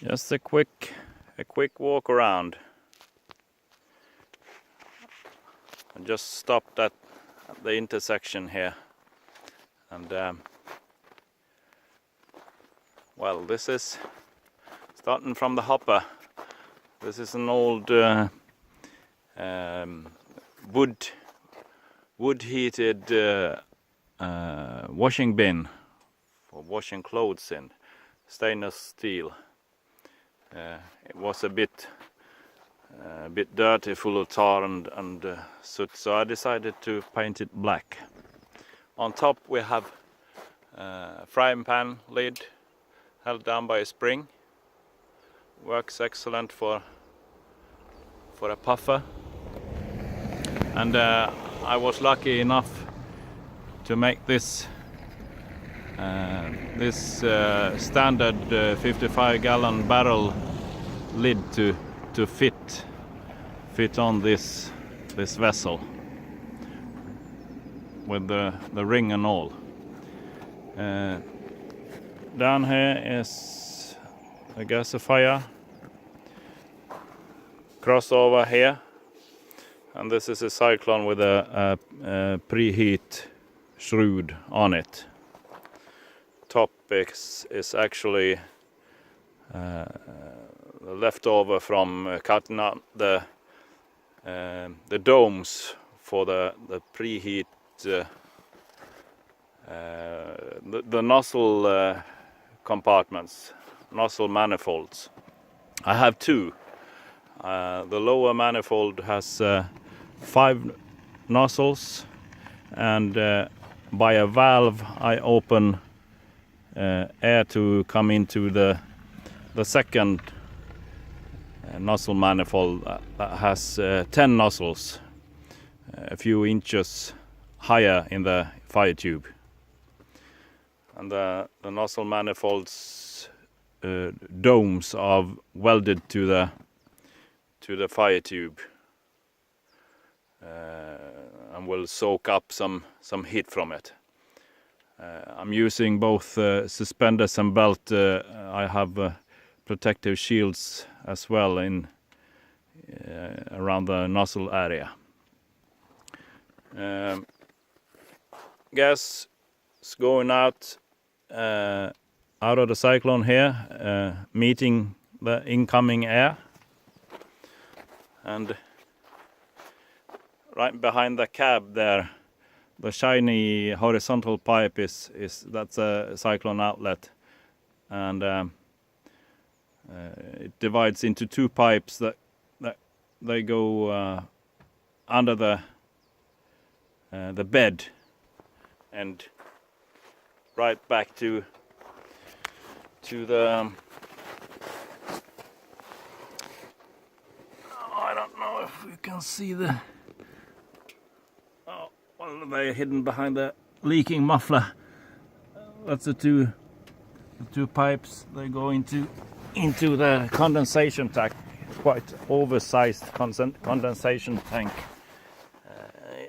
Just a quick walk around. I just stopped at the intersection here, and well, this is starting from the hopper. This is an old wood heated washing bin for washing clothes in, stainless steel. It was a bit dirty, full of tar and soot, so I decided to paint it black. On top we have a frying pan lid held down by a spring. Works excellent for a puffer. And I was lucky enough to make this standard 55-gallon barrel lid to fit on this vessel with the ring and all. Down here is a gasifier, crossover here, and this is a cyclone with a preheat shroud on it. Top is actually leftover from cutting out the domes for the preheat, the nozzle compartments, nozzle manifolds. I have two. The lower manifold has 5 nozzles, and by a valve I open air to come into the second nozzle manifold that has 10 nozzles, a few inches higher in the fire tube. And the nozzle manifolds domes are welded to the fire tube and will soak up some heat from it. I'm using both suspenders and belt. I have protective shields as well in around the nozzle area. Gas is going out of the cyclone here, meeting the incoming air, and right behind the cab there, the shiny horizontal pipe that's a cyclone outlet, and it divides into 2 pipes that they go under the bed and right back to the I don't know if you can see the well, they're hidden behind the leaking muffler. That's the two pipes. They go into the condensation tank, quite oversized condensation tank.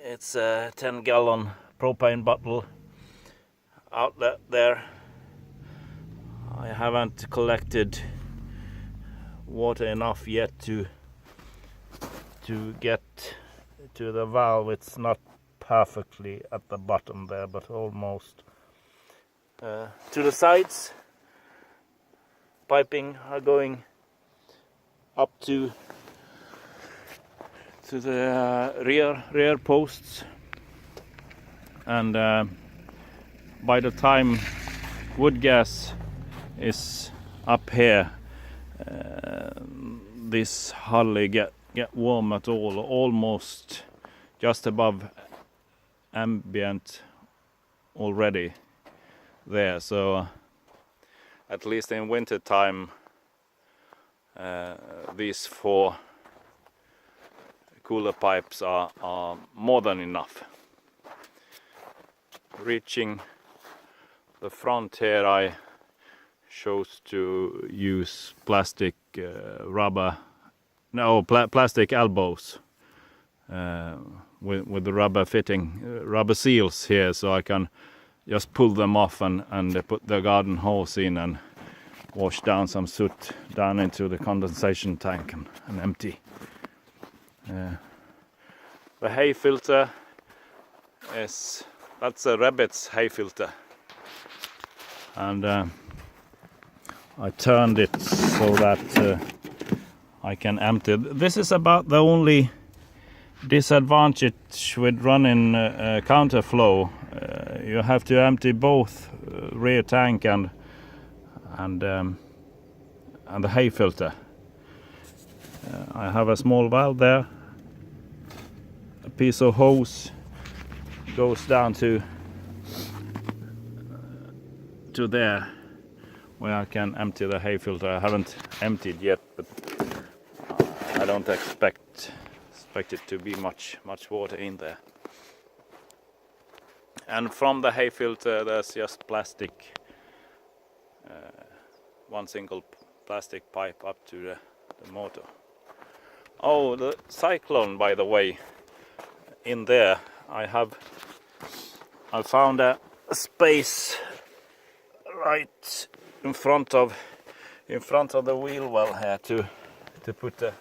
It's a 10-gallon propane bottle outlet there. I haven't collected water enough yet to get to the valve. It's not perfectly at the bottom there, but almost. To the sides, piping are going up to the rear posts, and by the time wood gas is up here, this hardly get warm at all, almost just above ambient already there. So at least in winter time, these 4 cooler pipes are more than enough. Reaching the front here, I chose to use plastic plastic elbows with the rubber seals here, so I can just pull them off and put the garden hose in and wash down some soot down into the condensation tank and empty. The hay filter that's a rabbit's hay filter, and I turned it so that I can empty it. This is about the only disadvantage with running counterflow. You have to empty both rear tank and the hay filter. I have a small valve there. A piece of hose goes down to there, where I can empty the hay filter. I haven't emptied yet, but I don't expect it to be much water in there. And from the hay filter there's just plastic, one single plastic pipe up to the motor. Oh, the cyclone, by the way, in there I found a space right in front of the wheel well here to put a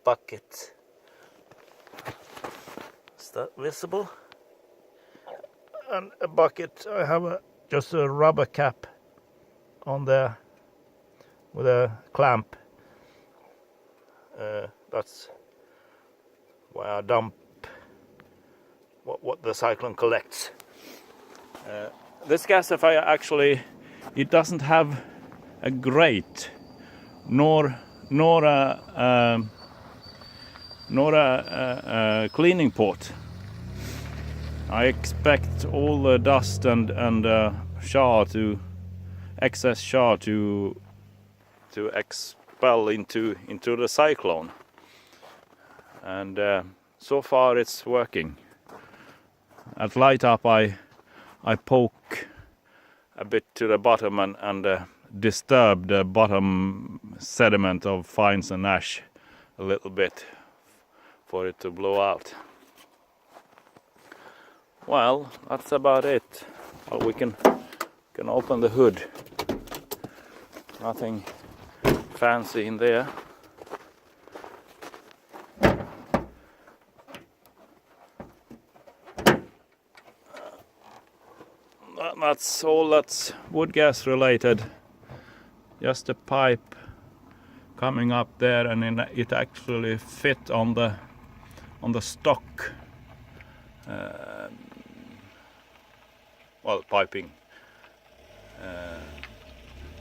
bucket. Is that visible? And a bucket. I have just a rubber cap on there with a clamp. That's where I dump what the cyclone collects. This gasifier actually, it doesn't have a grate nor a cleaning port. I expect all the dust and excess char to expel into the cyclone, and so far it's working. At light up I poke a bit to the bottom and disturb the bottom sediment of fines and ash a little bit for it to blow out. Well, that's about it. Well, we can open the hood. Nothing fancy in there. That's all that's wood gas related. Just a pipe coming up there, and it actually fit on the stock piping.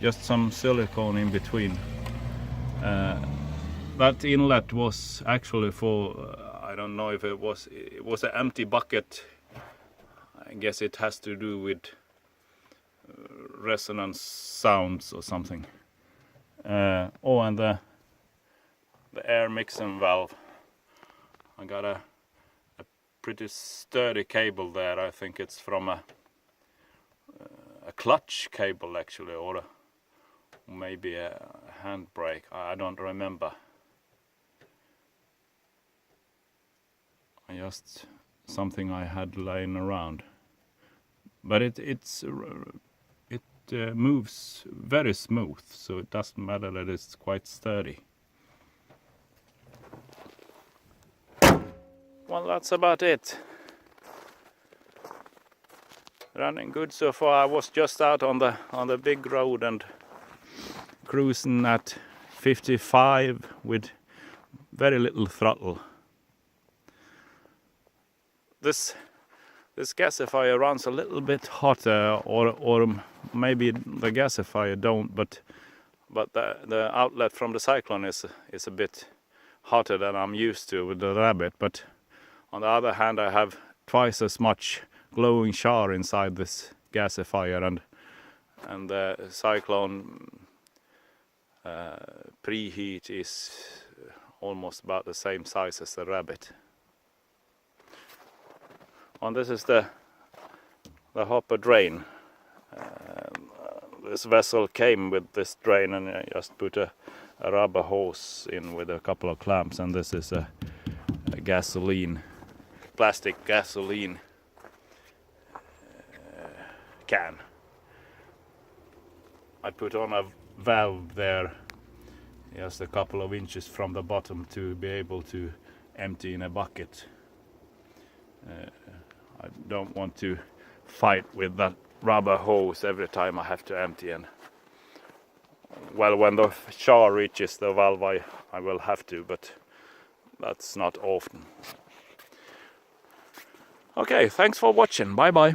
Just some silicone in between. That inlet was actually for I don't know if it was an empty bucket. I guess it has to do with resonance sounds or something. And the air mixing valve. I got a pretty sturdy cable there. I think it's from a clutch cable actually, or maybe a handbrake. I don't remember. Just something I had lying around. But it moves very smooth, so it doesn't matter that it's quite sturdy. Well, that's about it. Running good so far. I was just out on the big road and cruising at 55 with very little throttle. This gasifier runs a little bit hotter, or maybe the gasifier don't, but the outlet from the cyclone is a bit hotter than I'm used to with the rabbit. But on the other hand, I have twice as much glowing char inside this gasifier, and the cyclone preheat is almost about the same size as the rabbit. And this is the hopper drain. This vessel came with this drain, and I just put a rubber hose in with a couple of clamps, and this is a plastic gasoline can. I put on a valve there just a couple of inches from the bottom to be able to empty in a bucket. I don't want to fight with that rubber hose every time I have to empty, and well, when the shower reaches the valve I will have to, but that's not often. Okay, thanks for watching. Bye bye.